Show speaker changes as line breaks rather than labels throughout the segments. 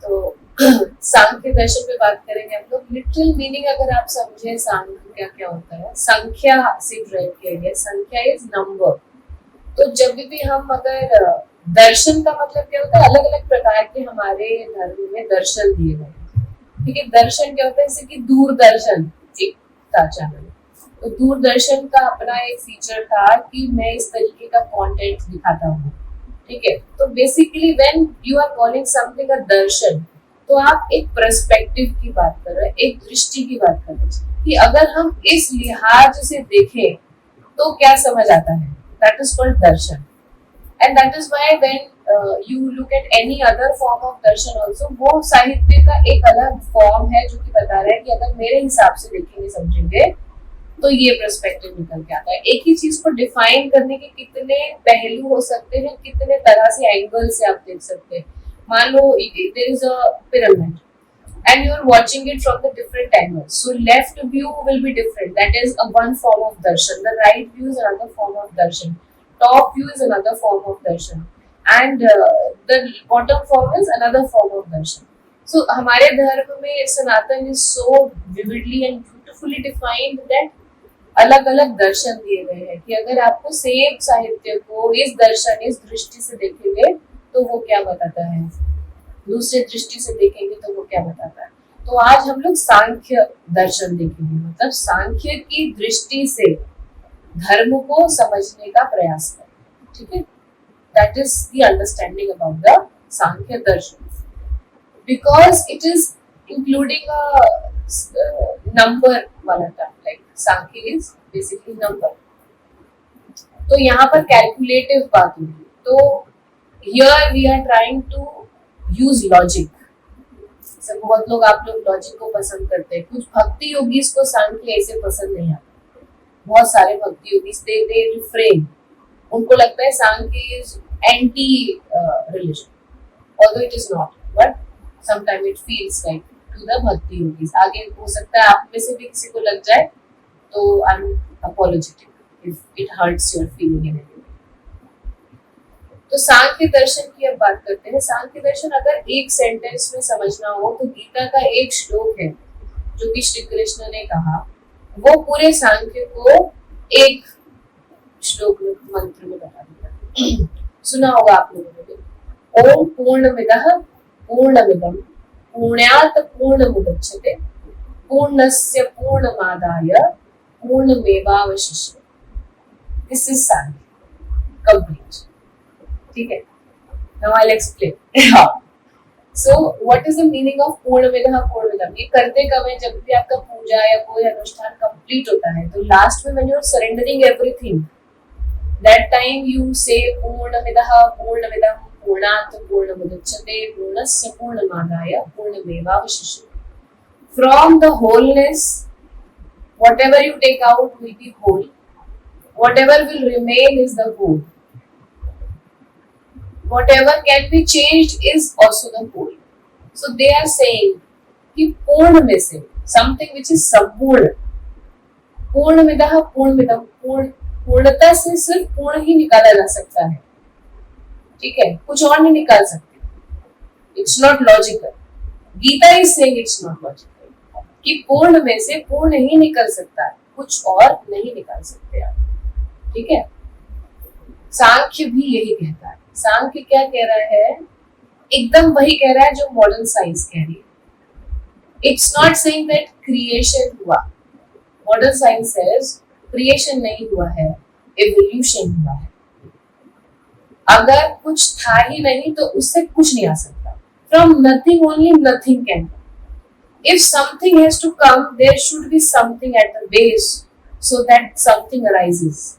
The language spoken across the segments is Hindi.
तो सांख्य दर्शन पे बात करेंगे हम लोग। लिटरल मीनिंग अगर आप समझे सांख्य क्या क्या होता है, संख्या से ड्राइव किया गया, संख्या इज नंबर। तो जब भी हम अगर दर्शन का मतलब क्या होता है, अलग अलग प्रकार के हमारे धर्म में दर्शन दिए गए। ठीक है, दर्शन क्या होता है, जैसे कि दूरदर्शन एक था चैनल, तो दूरदर्शन का अपना एक फीचर था कि मैं इस तरीके का कंटेंट दिखाता हूँ। ठीक है, तो basically when you are calling something a darshan, तो आप एक पर्सपेक्टिव की बात कर रहे हैं, एक दृष्टि की बात कर रहे हैं कि अगर हम इस लिहाज से देखें तो क्या समझ आता है, that is called Darshan. And that is why when you look at any other form of Darshan also, वो साहित्य का एक अलग फॉर्म है जो कि बता रहा है कि अगर मेरे हिसाब से देखेंगे समझेंगे तो ये पर्सपेक्टिव निकल के आता है। एक ही चीज को डिफाइन करने के कितने पहलू हो सकते हैं, कितने तरह से एंगल से आप देख सकते हैं। मान लो there is a pyramid and you are watching it from the different angles, so left view will be different, that is a one form of darshan. The right view is another form of darshan, top view is another form of darshan, and the bottom form is another form of darshan. So हमारे धर्म में सनातन is so vividly and beautifully defined that अलग अलग दर्शन दिए गए हैं कि अगर आपको सेम साहित्य को इस दर्शन, इस दृष्टि से देखेंगे तो वो क्या बताता है, दूसरे दृष्टि से देखेंगे तो वो क्या बताता है। तो आज हम लोग सांख्य दर्शन देखेंगे, मतलब सांख्य की दृष्टि से धर्म को समझने का प्रयास करें। ठीक है, that is the understanding about the Samkhya darshan, because it is including a number वाला term, like Samkhya is basically number. तो यहाँ पर कैलकुलेटिव बात होगी, तो here we are trying to use logic. बहुत लोग, आप लोग लॉजिक को पसंद करते हैं, कुछ भक्ति योगीज को सांख्य ऐसे पसंद नहीं आता। बहुत सारे भक्ति योगीज दे रिफ्रेन, उनको लगता है Samkhya is anti religion, although it is not, but sometime it feels like to the bhakti yogis. आगे हो सकता है आप में से भी किसी को लग जाए, तो I am apologetic if it hurts your feeling in any. तो सांख्य दर्शन की अब बात करते हैं। सांख्य दर्शन अगर एक सेंटेंस में समझना हो तो गीता का एक श्लोक है जो कि श्री कृष्ण ने कहा, वो पूरे सांख्य को एक श्लोक में, मंत्र में बता दिया। सुना होगा आप लोगों ने, ओम पूर्णमिदः पूर्णमिदं पूर्णात् पूर्णमुदच्यते पूर्णस्य पूर्णमादाय पूर्णमेवावशिष्यते। This is Sankhya complete. ठीक है, now I'll explain. So what is the meaning of पूर्णमिदः पूर्णमिदम्? ये करते कब है, जब भी आपका पूजा या कोई अनुष्ठान कंप्लीट होता है तो लास्ट में when you are surrendering everything, that time you say पूर्णमिदः पूर्णमिदम् पूर्णात् पूर्णमुदच्यते पूर्णस्य पूर्णमादाय पूर्णमेवावशिष्यते। From the wholeness, whatever you take out will be whole, whatever will remain is the whole, whatever can be changed is also the whole. So they are saying कि पूर्ण में से something which is संपूर्ण, पूर्णमिदः पूर्णमिदम्, पूर्णता से सिर्फ पूर्ण ही निकाला जा सकता है। ठीक है, कुछ और नहीं निकाल सकते। It's not logical. Gita is saying it's not logical कि पूर्ण में से पूर्ण ही निकल सकता है, कुछ और नहीं निकाल सकते आप। ठीक है, सांख्य भी यही कहता है। सांख्य क्या कह रहा है, एकदम वही कह रहा है जो मॉडर्न साइंस कह रही है। It's not saying that creation हुआ, मॉडर्न साइंस सेज क्रिएशन नहीं हुआ है, एवोल्यूशन हुआ है। अगर कुछ था ही नहीं तो उससे कुछ नहीं आ सकता। From nothing only nothing can come. If something has to come, there should be something at the base so that something arises.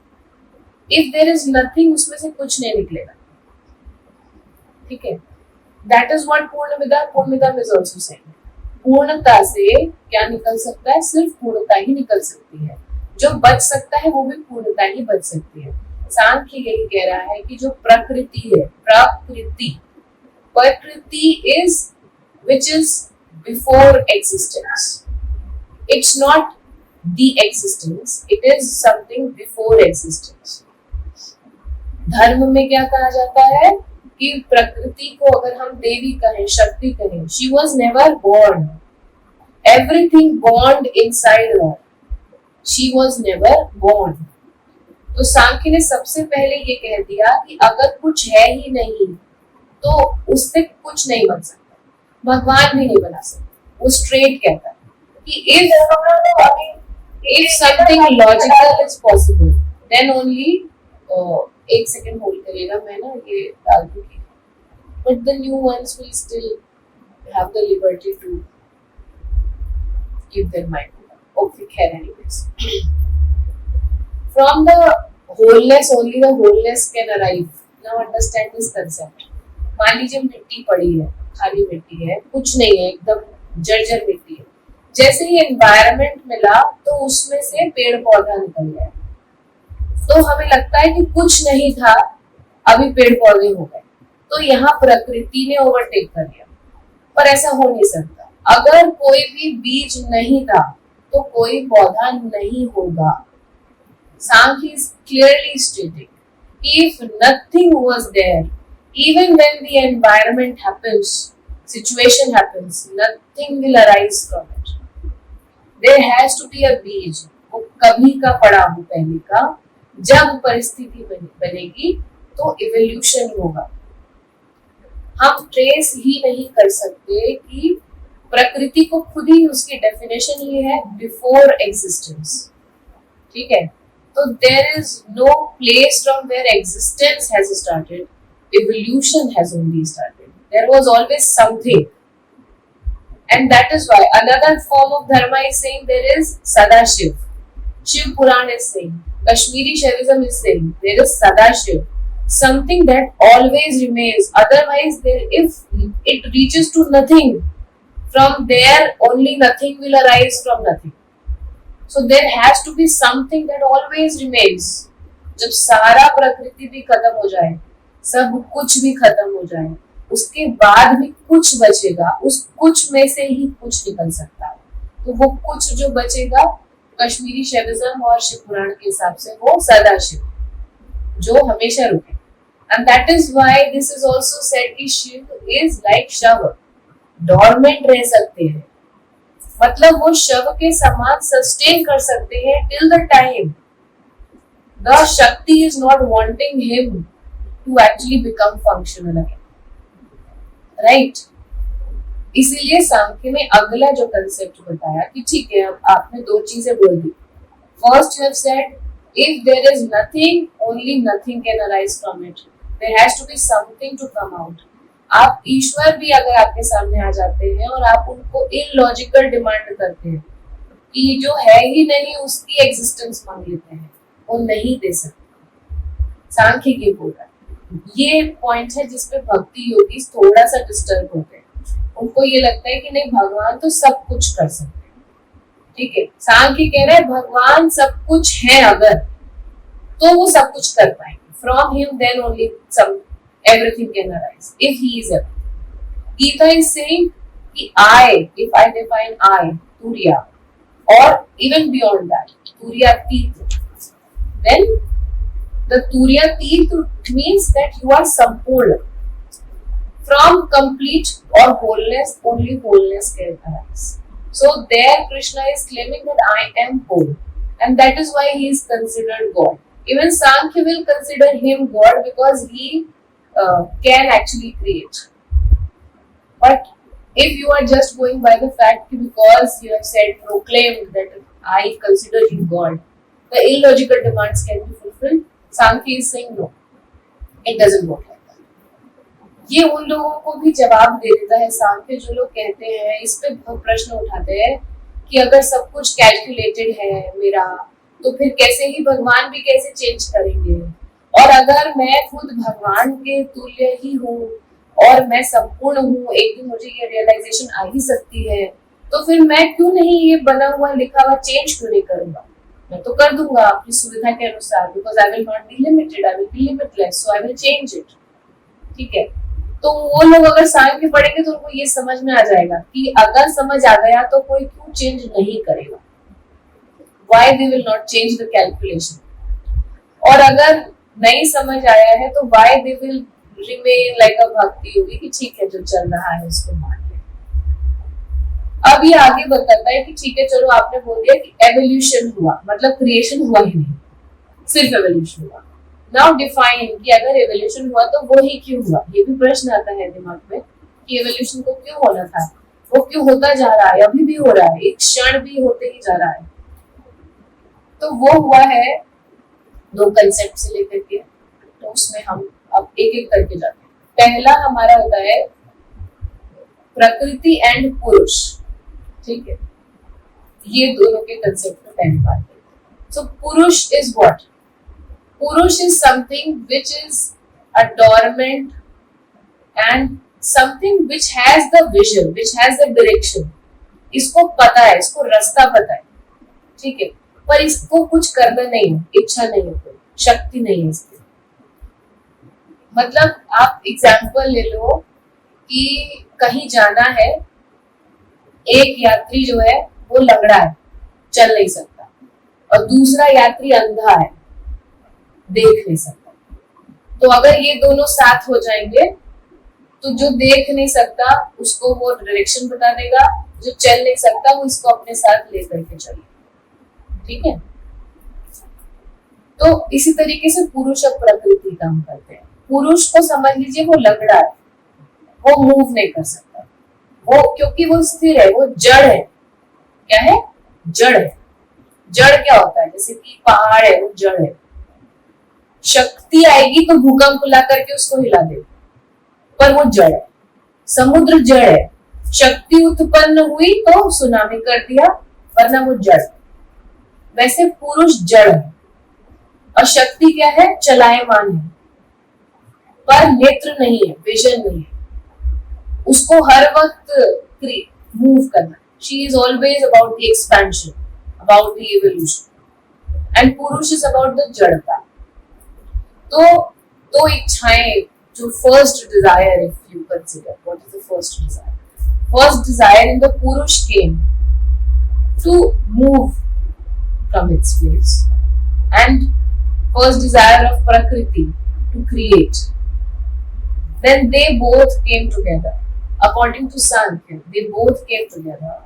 If there is nothing, उसमें से कुछ नहीं निकलेगा। ठीक है, दैट इज व्हाट पूर्णमिदः पूर्णमिदम् इज आल्सो सेइंग। पूर्णता से क्या निकल सकता है, सिर्फ पूर्णता ही निकल सकती है। जो बच सकता है वो भी पूर्णता ही बच सकती है। सांख्य यही कह रहा है कि जो प्रकृति है, प्रकृति is which is before existence. It's not the existence, it is something before existence. धर्म में क्या कहा जाता है, कि प्रकृति को अगर हम देवी कहें, शक्ति कहें, she was never born, everything born inside her, she was never born. तो सांख्य ने सबसे पहले ये कह दिया कि अगर कुछ है ही नहीं तो उससे कुछ नहीं बन सकता, भगवान भी नहीं बना सकता। वो स्ट्रेट कहता है कि if something logical is possible then only एक सेकेंड होल्ड करिएगा, मैं ना ये डाल दूंगी, but the new ones will still have the liberty to give their mind. Okay, care anyways. From the wholeness only the wholeness can arrive. Now understand this concept. मान लीजिए मिट्टी पड़ी है, खाली मिट्टी है, कुछ नहीं है, एकदम जर्जर मिट्टी है। जैसे ही एनवायरनमेंट मिला तो उसमें से पेड़ पौधा निकल गया, तो हमें लगता है कि कुछ नहीं था, अभी पेड़ पौधे हो गए। तो यहाँ प्रकृति ने ओवरटेक कर लिया, पर ऐसा हो नहीं सकता। अगर कोई भी बीज नहीं था तो कोई पौधा नहीं होगा। सांख्य is clearly stating, if nothing was there, even when the environment happens, situation happens, nothing will arise from it. There has to be a बीज, वो कभी का पड़ा हो पहले का, जब परिस्थिति बनेगी तो इवोल्यूशन होगा। हम ट्रेस ही नहीं कर सकते कि प्रकृति को खुद ही, उसकी डेफिनेशन ये है बिफोर एग्जिस्टेंस, ठीक है। तो there is no place from where existence has started, evolution has only started. There was always something, and that is why another form of dharma is saying there is Sadashiv. Shiv Puran is saying, Kashmiri Shaivism is saying there is Sadashiv, something that always remains. Otherwise, if it reaches to nothing, from there only nothing will arise from nothing. So there has to be something that always remains. जब सारा प्रकृति भी खत्म हो जाए, सब कुछ भी खत्म हो जाए, उसके बाद भी कुछ बचेगा, उस कुछ में से ही कुछ निकल सकता है। तो वो कुछ जो बचेगा कश्मीरी शैविज्म और शिव पुराण के हिसाब से वो सदाशिव, जो हमेशा रुके। And that is why this is also said कि शिव इज लाइक शव, डॉर्मेंट रह सकते हैं, मतलब वो शव के समान सस्टेन कर सकते हैं टिल द टाइम द शक्ति is not wanting him to actually become functional again, right? इसीलिए सांख्य में अगला जो कंसेप्ट बताया कि ठीक है, अब आपने दो चीजें बोल दी। First you have said if there is nothing, only nothing can arise from it. There has to be something to come out. आप ईश्वर भी अगर आपके सामने आ जाते हैं और आप उनको इलॉजिकल डिमांड करते हैं कि जो है ही नहीं उसकी एग्जिस्टेंस मांग लेते हैं, वो नहीं दे सकते। सांख्य की बोल रहा है, ये पॉइंट है जिसपे भक्ति योगी थोड़ा सा डिस्टर्ब होते हैं। उनको ये लगता है कि नहीं, भगवान तो सब कुछ कर सकते हैं, ठीक है। सांख्य कह रहा है भगवान सब कुछ है, अगर तो वो सब कुछ कर पाएंगे। From him then only sum everything can arise if he is everything. Gita is saying कि आई, इफ आई डिफाइन आई, तुरिया, और इवन बियॉन्ड दैट, तुरिया तीर्थ, then the Turiya Tirth means that you are Sampurna. From complete or wholeness, only wholeness can arise. So there Krishna is claiming that I am whole, and that is why he is considered God. Even Sankhya will consider him God because he can actually create. But if you are just going by the fact because you have said, proclaimed that I consider you God, the illogical demands can be fulfilled. Sankhya is saying no, it doesn't work like that. ये उन लोगों को भी जवाब दे देता है सांख्य, जो लोग कहते हैं, इस पे प्रश्न उठाते हैं कि अगर सब कुछ कैलकुलेटेड है मेरा, तो फिर कैसे ही भगवान भी कैसे चेंज करेंगे, और अगर मैं खुद भगवान के तुल्य ही हूँ और मैं संपूर्ण हूँ, एक दिन मुझे ये रियलाइजेशन आ ही सकती है, तो फिर मैं क्यों नहीं ये बना हुआ लिखा हुआ चेंज क्यों नहीं करूंगा? मैं तो कर दूंगा अपनी सुविधा के अनुसार, because I will not be limited, I will be limitless, so I will change it, ठीक है। तो वो लोग अगर सांख्य पढ़ेंगे तो उनको ये समझ में आ जाएगा कि अगर समझ आ गया तो कोई क्यों चेंज नहीं करेगा, why they will not change the calculation, और अगर नहीं समझ आया है तो why they will remain like अ भक्ति होगी कि ठीक है जो चल रहा है उसको मान ले। अब ये आगे बताता है कि ठीक है चलो आपने बोल दिया कि एवोल्यूशन हुआ, मतलब क्रिएशन हुआ ही नहीं, सिर्फ एवोल्यूशन हुआ। नाउ डिफाइन कि अगर एवोल्यूशन हुआ तो वो ही क्यों हुआ। ये भी प्रश्न आता है दिमाग में कि एवोल्यूशन को क्यों होना था, वो क्यों होता जा रहा है, अभी भी हो रहा है, एक क्षण भी होते ही जा रहा है। तो वो हुआ है 2 कंसेप्ट से लेकर के, तो उसमें हम अब एक एक करके जाते हैं। पहला हमारा होता है प्रकृति एंड पुरुष, ठीक है, ये दोनों के कंसेप्ट में पहली बात है। सो पुरुष इज व्हाट? पुरुष is something which is a dormant and something which has the vision, which has the direction. इसको पता है, इसको रास्ता पता है, ठीक है, पर इसको कुछ करना नहीं है, इच्छा नहीं है, कोई शक्ति नहीं है इसकी। मतलब आप एग्जाम्पल ले लो कि कहीं जाना है, एक यात्री जो है वो लंगड़ा है, चल नहीं सकता, और दूसरा यात्री अंधा है, देख नहीं सकता। तो अगर ये दोनों साथ हो जाएंगे तो जो देख नहीं सकता उसको वो डायरेक्शन बता देगा, जो चल नहीं सकता वो इसको अपने साथ लेकर के चले, ठीक है। तो इसी तरीके से पुरुष और प्रकृति काम करते हैं। पुरुष को समझ लीजिए वो लंगड़ा है, वो मूव नहीं कर सकता, वो क्योंकि वो स्थिर है, वो जड़ है। क्या है? जड़ है। जड़ क्या होता है? जैसे कि पहाड़ है, वो जड़ है। शक्ति आएगी तो भूकंप ला करके उसको हिला दे, पर वो जड़ है। समुद्र जड़ है, शक्ति उत्पन्न हुई तो सुनामी कर दिया, वरना वो जड़। वैसे पुरुष जड़ है और शक्ति क्या है? चलायमान है, पर नेत्र नहीं है, विजन नहीं है, उसको हर वक्त मूव करना। She is always about the expansion, about the evolution, and Purusha is about the jadata. तो दो इच्छाएं, जो first desire, if you consider what is the first desire? First desire in the Purusha came to move from its place, and first desire of Prakriti to create. Then they both came together. According to Sankhya, they both came together.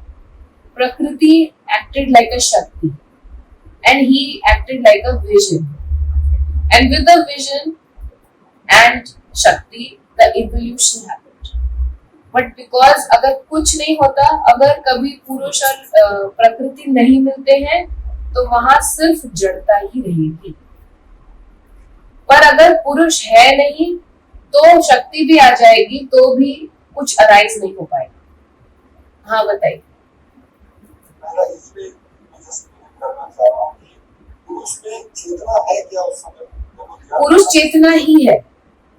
Prakriti acted like a Shakti and he acted like a vision. And with the vision and Shakti, the evolution happened. But because अगर कुछ नहीं होता, अगर कभी पुरुष और प्रकृति नहीं मिलते हैं, तो वहां सिर्फ जड़ता ही रहेगी। पर अगर पुरुष है नहीं तो शक्ति भी आ जाएगी, तो भी कुछ अराइज नहीं हो पाएगा। हाँ बताइए। पुरुष चेतना ही है,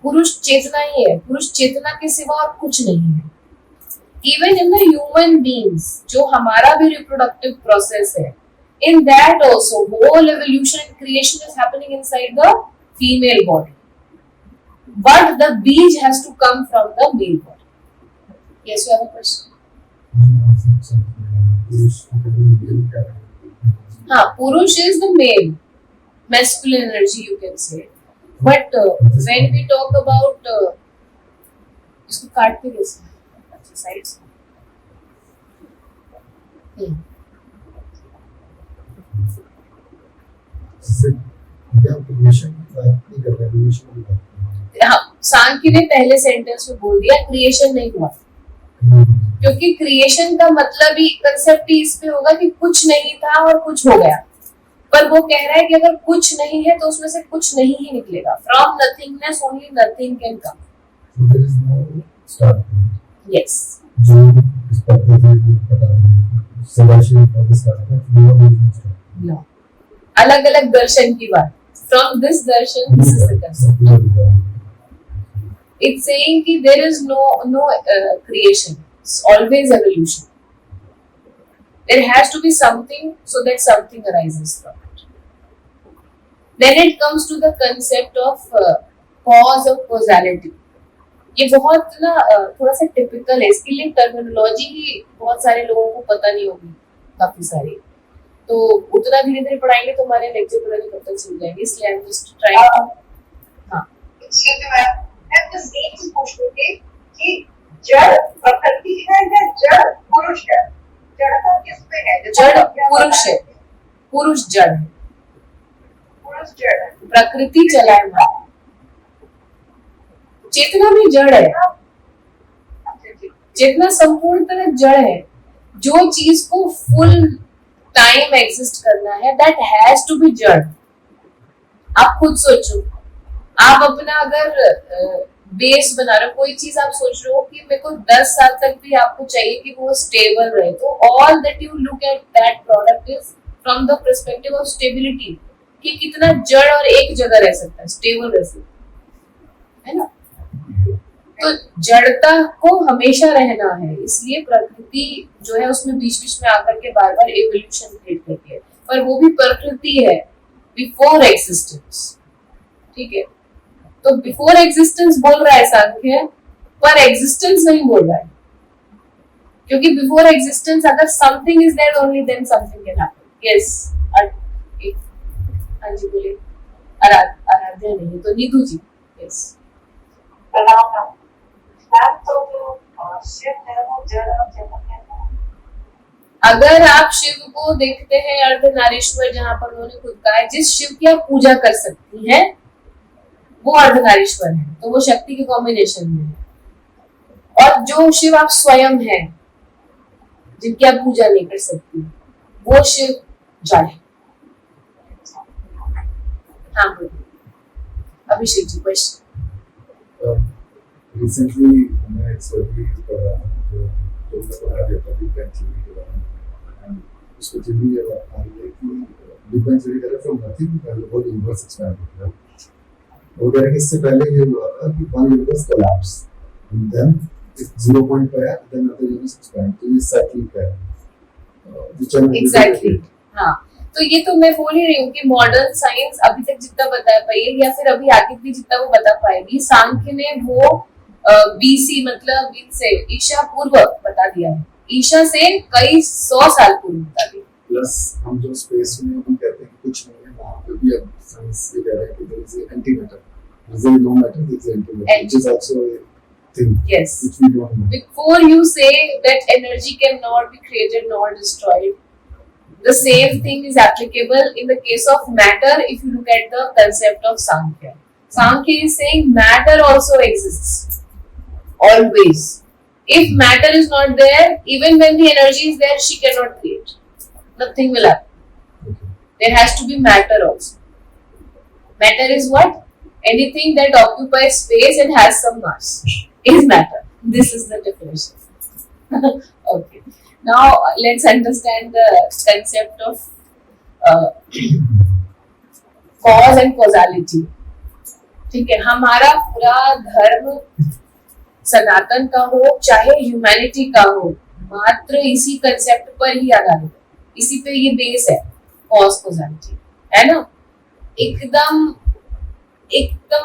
पुरुष चेतना ही है, पुरुष चेतना के सिवा और कुछ नहीं है। Even in the human beings, जो हमारा भी रिप्रोडक्टिव प्रोसेस है, in that also whole evolution and creation is happening inside the female body, but the beej has to come from the male body. Yes, you have a question? Purush is the male, masculine energy you can say, but when we talk about इसको काट के कैसे अच्छा साइड से सांख्य ने पहले सेंटेंस में बोल दिया क्रिएशन नहीं हुआ, क्योंकि क्रिएशन का मतलब ही, कंसेप्ट ही इस पे होगा कि कुछ नहीं था और कुछ हो गया। पर वो कह रहा है कि अगर कुछ नहीं है तो उसमें से कुछ नहीं ही निकलेगा। From nothingness only nothing can come. Yes, अलग अलग दर्शन की बात। From this darshan, this is the concept. It's saying that there is no creation. It's always evolution. There has to be something so that something arises from it. Then it comes to the concept of cause of causality. ये बहुत ना थोड़ा सा टिपिकल है, इसके लिए टर्मिनोलॉजी ही बहुत सारे लोगों को पता नहीं होगी, काफी सारी। तो उतना धीरे धीरे पढ़ाएंगे तो हमारे लेक्चर पता नहीं कब तक चल जाएंगे, इसलिए आई एम जस्ट ट्राइंग। हाँ
मैं बस एक चीज पूछ रही थी कि जड़ प्रकृति है या जड़ पुरुष है? जड़ का किसमें है?
जड़ पुरुष है, पुरुष जड़ है,
पुरुष जड़ है,
प्रकृति चलायमान, चेतना भी जड़ है। चेतना संपूर्ण तरह जड़ है। जो चीज को फुल टाइम एग्जिस्ट करना है दैट हैज टू बी जड़। आप खुद सोचो, आप अपना अगर बेस बना रहे हो, कोई चीज आप सोच रहे हो कि मेरे को 10 साल तक भी आपको चाहिए कि वो स्टेबल रहे, तो all that you look at that product is from the perspective of stability, कि कितना जड़ और एक जगह रह सकता है, स्टेबल रह सकता है ना। तो जड़ता को हमेशा रहना है, इसलिए प्रकृति जो है उसमें बीच बीच में आकर के बार बार एवोल्यूशन क्रिएट करती है, पर वो भी प्रकृति है बिफोर एग्जिस्टेंस। ठीक है, तो बिफोर एग्जिस्टेंस बोल रहा है सांख्य, पर एग्जिस्टेंस नहीं बोल रहा है, क्योंकि बिफोर एग्जिस्टेंस अगर something is there only then something can happen. Yes, हाँ जी बोलिए। आराध्या नहीं तो नीतू जी। यस, अगर आप शिव को देखते हैं अर्धनारीश्वर, जहां पर उन्होंने खुद कहा है जिस शिव की आप पूजा कर सकती हैं वो अर्धनारीश्वर है, तो वो शक्ति के कॉम्बिनेशन में है। और जो शिव आप स्वयं हैं, जिनकी आप पूजा नहीं कर सकती, वो शिव जड़ है। हाँ बोलिए अभिषेक जी, क्वेश्चन।
रिसेंटली मैंने एक सर्वे पढ़ा जो पढ़ा गया था डिपेंड थ्योरी के बारे में। उसको थ्योरी ये बता रही है कि डिपेंड थ्योरी कह रहा from nothing whole universe expand होता है। और कह रहे इससे पहले ये हुआ था कि one universe collapse and then if 0 point पे है देन अदर यूनिवर्स एक्सपैंड, तो ये साइक्लिक है।
एग्जैक्टली हाँ, तो ये तो मैं बोल ही रही हूँ कि मॉडर्न साइंस अभी तक जितना बता पाई है, या फिर अभी आगे भी जितना वो बता पाएगी, सांख्य ने वो बीसी मतलब इनसे ईशा पूर्व बता दिया है, ईशा से कई 100 साल पूर्व बता दिया।
प्लस हम जो स्पेस में हम कहते हैं कि कुछ नहीं है, वहाँ पे भी अब साइंस ये कह रहा है कि there is a antimatter, there is no matter, there is antimatter, which is also a thing,
yes,
which we don't know.
Before you say that energy cannot be created nor destroyed, the same thing is applicable in the case of matter. If you look at the concept of Sankhya, Sankhya is saying matter also exists always. If matter is not there, even when the energy is there, she cannot create. Nothing will happen.
Okay.
There has to be matter also. Matter is what? Anything that occupies space and has some mass is matter. This is the definition. Okay. Now let's understand the concept of cause and causality. ठीक है, हमारा पूरा धर्म सनातन का हो चाहे ह्यूमैनिटी का हो, मात्र इसी कंसेप्ट पर ही आधारित है, इसी पे ये बेस है, कॉज कॉजालिटी, है ना। एकदम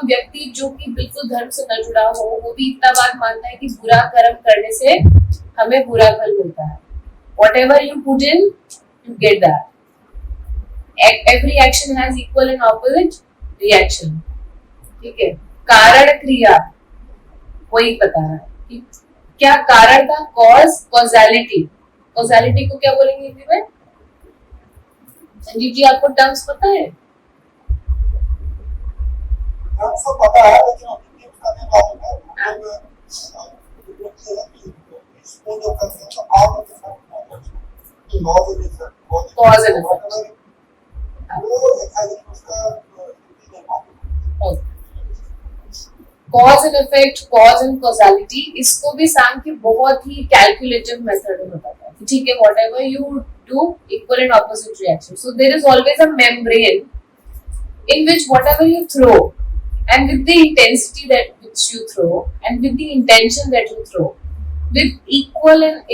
व्यक्ति जो कि बिल्कुल धर्म से न जुड़ा हो, वो भी इतना बात मानता है कि बुरा कर्म करने से हमें बुरा फल मिलता है। Whatever you put in, you get that. Every action has equal and opposite reaction. ठीक है, कारण क्रिया वही बता रहा है कि क्या कारण था, कॉज कॉजालिटी। कॉजालिटी को क्या बोलेंगे हिंदी में? संजीव जी आपको टर्म्स पता है?
पता है, लेकिन उसका नहीं मालूम है।
Cause and effect. Cause and effect, cause and causality, इसको भी सांख्य बहुत ही कैलकुलेटिव मेथड में बताता है। ठीक है, whatever you do equal and opposite reaction, so there is always a membrane in which whatever you throw and with the intensity that which you throw and with the intention that you throw, with equal and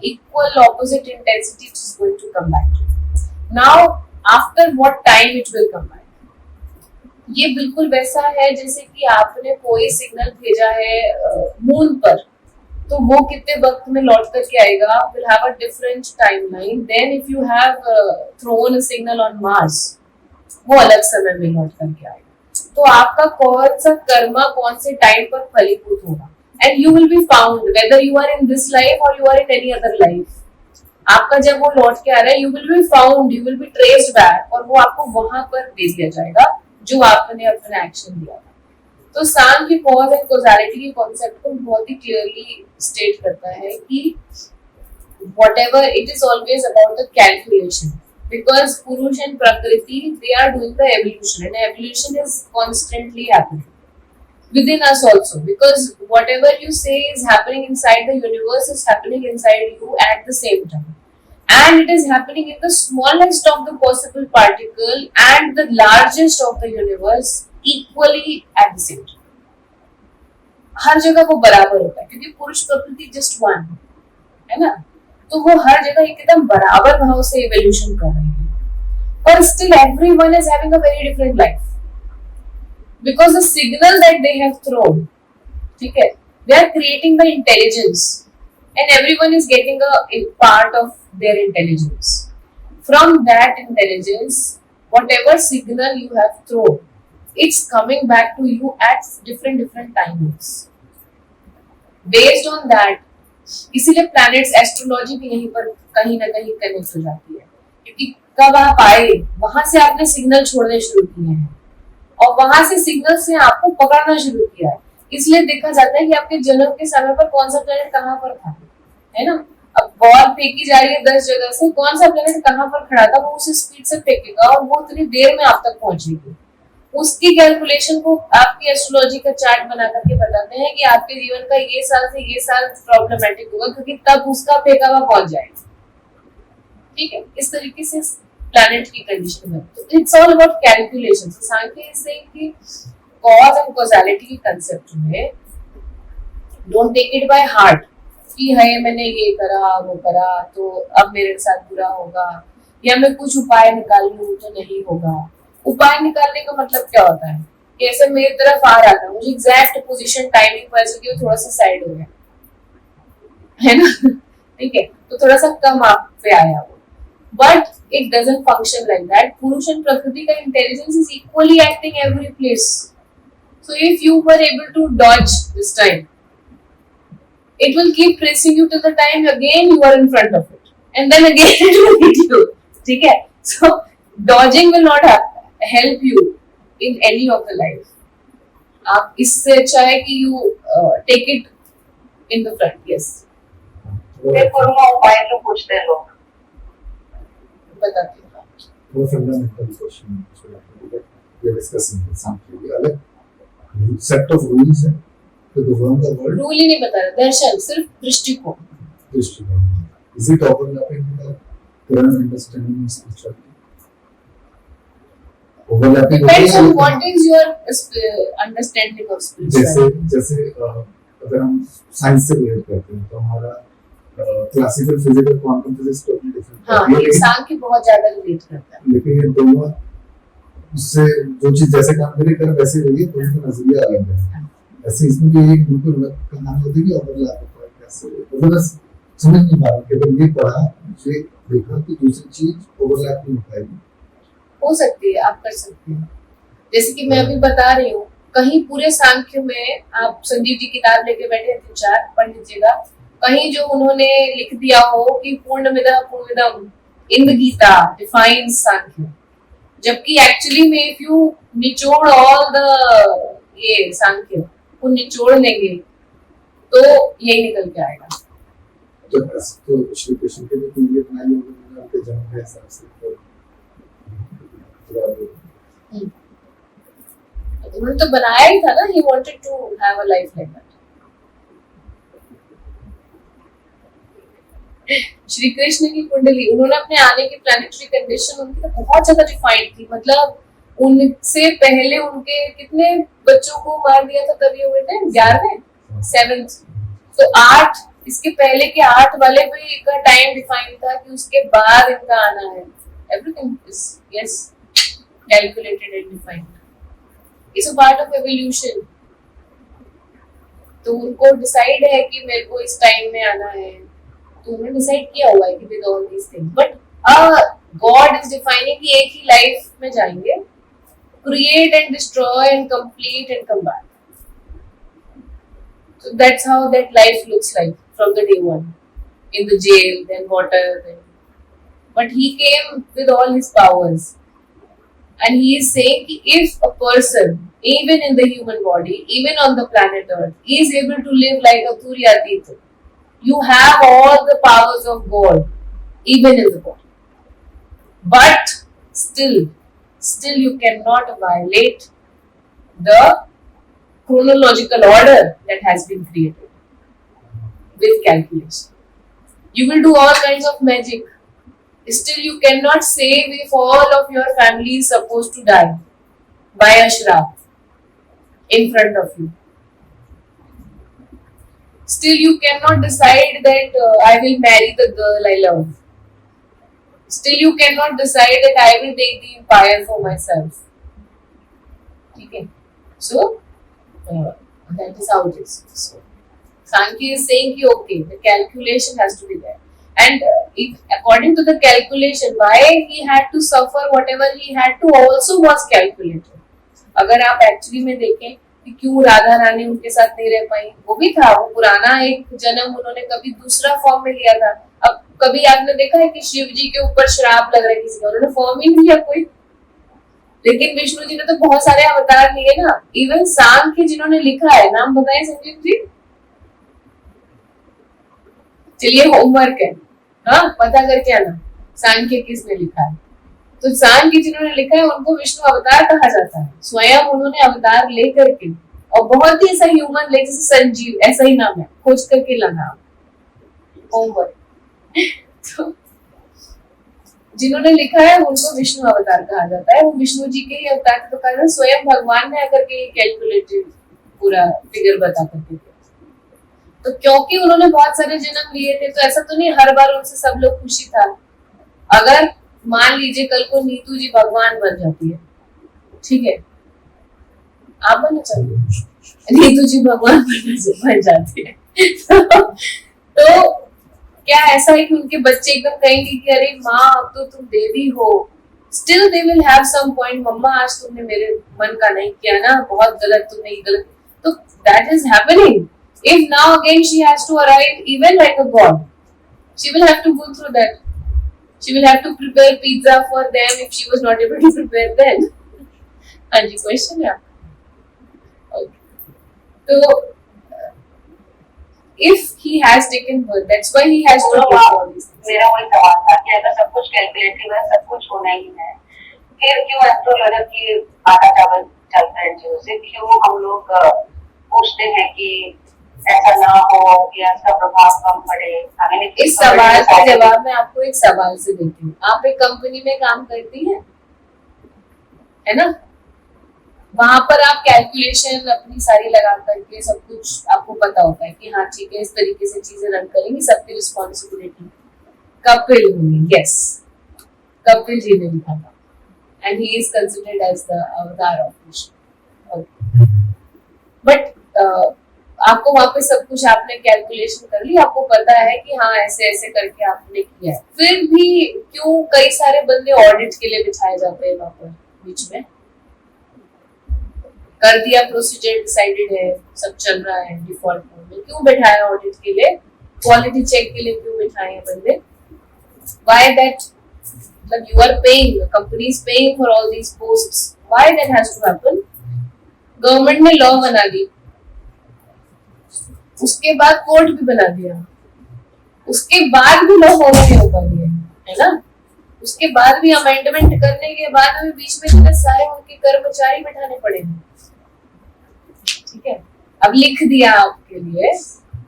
equal opposite intensity, it is going to come back to you. Now after what time it will come back? ये बिल्कुल वैसा है जैसे कि आपने कोई सिग्नल भेजा है मून पर, तो वो कितने वक्त में लौट करके आएगा, will have a different timeline than if you have thrown a signal on Mars, वो अलग समय में लौट करके आएगा। तो आपका कौन सा कर्मा कौन से टाइम पर फलीभूत होगा, and you will be found whether you are in this life और you are in any other life. आपका जब वो लौट के आ रहा है, you will be found, you will be traced back, और वो आपको वहां पर दे दिया जाएगा जो आपने अपना एक्शन दिया था। तो सांख्य कॉज एंड कॉजालिटी के कॉन्सेप्ट को बहुत ही क्लियरली स्टेट करता है कि whatever, it is always about the calculation, because Purush and Prakriti, they are doing the evolution, and evolution is constantly happening within us also, because whatever you say is happening inside the universe is happening inside you at the same time, and it is happening in the smallest of the possible particle and the largest of the universe equally at the same time. हर जगह वो बराबर होता है, क्योंकि पुरुष प्रकृति जस्ट वन है ना, तो वो हर जगह एकदम बराबर भाव से इवोल्यूशन कर रहे हैं, पर still everyone is having a very different life, because the signal that they have thrown, ठीक है, they are creating the intelligence, and everyone is getting a part of their intelligence. From that intelligence, whatever signal you have thrown, it's coming back to you at different timings. Based on that, इसीलिए प्लैनेट्स, एस्ट्रोलॉजी भी यहीं पर कहीं ना कहीं कनेक्ट हो जाती है, क्योंकि कब आप आए वहां से आपने सिग्नल छोड़ने शुरू किए हैं, और वहां से सिग्नल से आपको पकड़ना शुरू किया है. इसलिए देखा जाता है कि आपके जन्म के समय पर कौन सा प्लैनेट कहाँ पर था, है ना. अब बॉल फेंकी जा रही है 10 जगह से, कौन सा प्लैनेट कहाँ पर खड़ा था, वो उसी स्पीड से फेंकेगा और वो उतनी देर में आप तक पहुंचेगी. उसकी कैलकुलेशन को आपकी एस्ट्रोलॉजी का चार्ट बना करके बताते हैं कि आपके जीवन का ये साल से ये साल प्रॉब्लमेटिक होगा, क्योंकि तब उसका फेंका हुआ पहुंच जाएगा. ठीक है, इस तरीके से प्लैनेट की कंडीशन है. तो it's all about calculation. Sankhya is saying कि कॉज एंड कॉजालिटी के कांसेप्ट में don't take it by heart कि है मैंने ये करा वो करा तो अब मेरे साथ बुरा होगा, या मैं कुछ उपाय निकाल लूं तो नहीं होगा. उपाय निकालने का मतलब क्या होता है कि ऐसे मेरी तरफ आ रहा था, मुझे एग्जैक्ट पोजीशन टाइमिंग पर जो थोड़ा सा साइड हो गया, है ना, ठीक है, तो थोड़ा सा कम आप पे आया वो, but it doesn't function like that. पुरुष एंड प्रकृति का intelligence is equally acting every place. So if you were able to dodge this time, it will keep pressing you till the time again you are in front of it, and then again it will hit you. ठीक है, so dodging will not help you in any of the life. आप इससे अच्छा है कि you take it in the front. Yes.
फिर कोरोना उपाय जो पूछते हैं लोग,
बताते हैं.
वो fundamental question we are discussing something अलग सेट ऑफ रूल्स है. तो the world
रूल ही नहीं बता रहा, दर्शन, सिर्फ दृष्टिकोण.
Is it overlapping with the current understanding of spirituality? Overlapping
Depends on what is your understanding of spirituality.
जैसे अगर हम साइंस से रिलेट करते हैं तो हमारा classical physical quantum physics totally different है.
हाँ, ये सांख्य बहुत ज्यादा रिलेट करता है.
लेकिन ये दोनों उससे जो चीज जैसे काम करे वैसे रही है, दोनों का नजरिया अलग है. ऐसे इसमें भी एक बिल्कुल अलग कहानी होती है. ओवरलैप होता है कैसे, तो बस समझ नहीं पा रहा कि अगर ये पढ़ा मुझे देखा कि दूसरी चीज ओवरलैप नहीं हो पाएगी.
हो सकती है, आप कर सकते हैं. जैसे कि मैं अभी बता रही हूँ, कहीं पूरे सांख्य में आप संदीप जी किताब लेके बैठे 3-4 पढ़ लीजिएगा, कहीं जो उन्होंने लिख दिया हो कि पूर्णमिदः पूर्णमिदम् इन द गीता डिफाइंस सांख्य, जबकि एक्चुअली में इफ यू निचोड़ ऑल द ये सांख्य को निचोड़ लेंगे तो यही निकल के आएगा.
तो श्री कृष्ण के भी पूरी अपनाई होगी उनके जन्म के हिसाब से.
उन्होंने तो बनाया ही था ना, he wanted to have a life like that. Shri Krishna की कुंडली, उन्होंने अपने आने की प्लैनेटरी कंडीशन उनकी तो बहुत ज्यादा डिफाइंड थी. मतलब उनसे पहले उनके कितने बच्चों को मार दिया था, तब ये हुए थे 11वें 7th, तो 8, इसके पहले के 8 वाले भी का टाइम डिफाइन था कि उसके बाद इनका आना है. Everything is yes calculated and defined. It's a part of evolution. तो उनको डिसाइड है कि मेरे को इस टाइम में आना है, तो उन्होंने डिसाइड किया हुआ है कि with all these things, but God is defining कि एक ही लाइफ में जाएंगे create and destroy and complete and come back. So that's how that life looks like from the day one. In the jail, then water, then... But he came with all his powers. And he is saying that if a person, even in the human body, even on the planet Earth, is able to live like a Turyatita, you have all the powers of God, even in the body. But still you cannot violate the chronological order that has been created with calculation. You will do all kinds of magic. Still you cannot save if all of your family is supposed to die by a shrap in front of you. Still you cannot decide that I will marry the girl I love. Still you cannot decide that I will take the empire for myself. Okay. So that is how it is. So Sankhya is saying कि okay, the calculation has to be there. And if according to the calculation, why he had to suffer whatever he had to also was calculated. अगर आप एक्चुअली में देखें कि क्यों राधा रानी उनके साथ नहीं रह पाई, वो भी था, वो पुराना एक जन्म उन्होंने कभी दूसरा फॉर्म में लिया था. अब कभी आपने देखा है कि शिव जी के ऊपर श्राप लग रहा है किसी का, उन्होंने फॉर्म ही नहीं लिया कोई. लेकिन विष्णु जी ने तो बहुत सारे अवतार लिए ना. इवन सांख्य जिन्होंने लिखा है, नाम बताएं संजीव जी. चलिए होमवर्क है, हाँ पता करके आना सांख्य किसने लिखा है. तो सांख्य जिन्होंने लिखा है उनको विष्णु अवतार कहा जाता है. स्वयं उन्होंने अवतार लेकर के, और बहुत ही ऐसा ह्यूमन ले, जैसे संजीव ऐसा ही नाम है, खोज करके लाना होमवर्क. तो जिन्होंने लिखा है उनको विष्णु अवतार कहा जाता है. वो विष्णु जी के ही अवतार तो कहा जाता है. स्वयं भगवान ने आकर के कैलकुलेटेड पूरा फिगर बता करके. तो क्योंकि उन्होंने बहुत सारे जन्म लिए थे, तो ऐसा तो नहीं हर बार उनसे सब लोग खुशी था. अगर मान लीजिए कल को नीतू जी भगवान बन जाती है, ठीक है, आप बनना चाहते हैं, नीतू जी भगवान बन जाती है, तो क्या ऐसा है कि उनके बच्चे एकदम कहेंगे कि अरे माँ अब तो तुम देवी हो. Still they will have some point, मम्मा आज तुमने मेरे मन का नहीं किया ना, बहुत गलत, तुमने ये गलत. तो that is happening. If now again she has to arrive even like a god, she will have to go through that. She will have to prepare pizza for them if she was not able to prepare then. हाँ जी, question है. Okay. So if he has taken birth, that's why he has to do all these things.
मेरा वही सवाल था कि अगर सब कुछ कैलकुलेटिव है, सब कुछ होना ही है, फिर क्यों एस्ट्रोलॉजर की आटा चावल चलता है जो से क्यों हम लोग पूछते हैं कि ऐसा ना हो या इसका प्रभाव कम पड़े.
इस सवाल का जवाब मैं आपको एक सवाल से देती हूँ. आप एक कंपनी में काम करती हैं, है ना, वहां पर आप कैलकुलेशन अपनी सारी लगा करके सब कुछ आपको पता होता है कि हाँ ठीक है, इस तरीके से चीजें रन करेंगी, सबकी रिस्पॉन्सिबिलिटी. कपिल मुनि, यस, कपिल जी ने लिखा था, and he is considered as the avatar of Vishnu. But आपको वहां पे सब कुछ आपने कैलकुलेशन कर ली, आपको पता है कि हाँ ऐसे ऐसे करके आपने किया है. फिर भी क्यों कई सारे बंदे ऑडिट के लिए बिठाए जाते हैं वहां पर बीच में. कर दिया, प्रोसीजर डिसाइडेड है, सब चल रहा है डिफॉल्ट मोड में, क्यों बैठाया ऑडिट के लिए, क्वालिटी चेक के लिए क्यों बिठाए हैं बंदे. व्हाई दैट, मतलब you are paying, company is paying for all these posts, why that has to happen. Government ने लॉ बना दी, उसके बाद कोर्ट भी बना दिया, उसके बाद भी लॉ फॉलो नहीं हो पा रही है ना. उसके बाद भी अमेंडमेंट करने के बाद भी बीच में इतने सारे उनके कर्मचारी बैठाने पड़े. ठीक है, अब लिख दिया आपके लिए,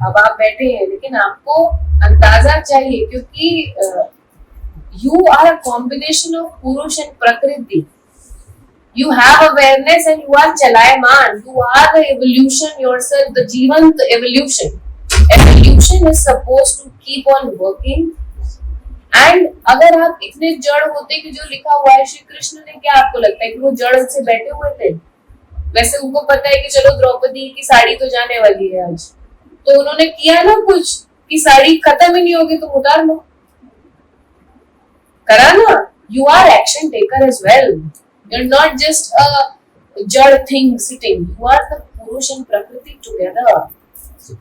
अब आप बैठे हैं, लेकिन आपको अंदाजा चाहिए क्योंकि you are a combination of purusha and prakriti. You have awareness and you are चलायमान. You are the evolution yourself, the जीवंत evolution. Evolution is supposed to keep on working. And अगर आप इतने जड़ होते कि जो लिखा हुआ है, श्री कृष्ण ने, क्या आपको लगता है कि वो जड़ से बैठे हुए थे? वैसे उनको पता है कि चलो द्रौपदी की साड़ी तो जाने वाली है आज, तो उन्होंने किया ना कुछ कि साड़ी खत्म ही नहीं होगी, तुम उतार लो, करा ना. You are action taker as well. You're not just a jad thing sitting. You are the Purush and Prakriti together.
So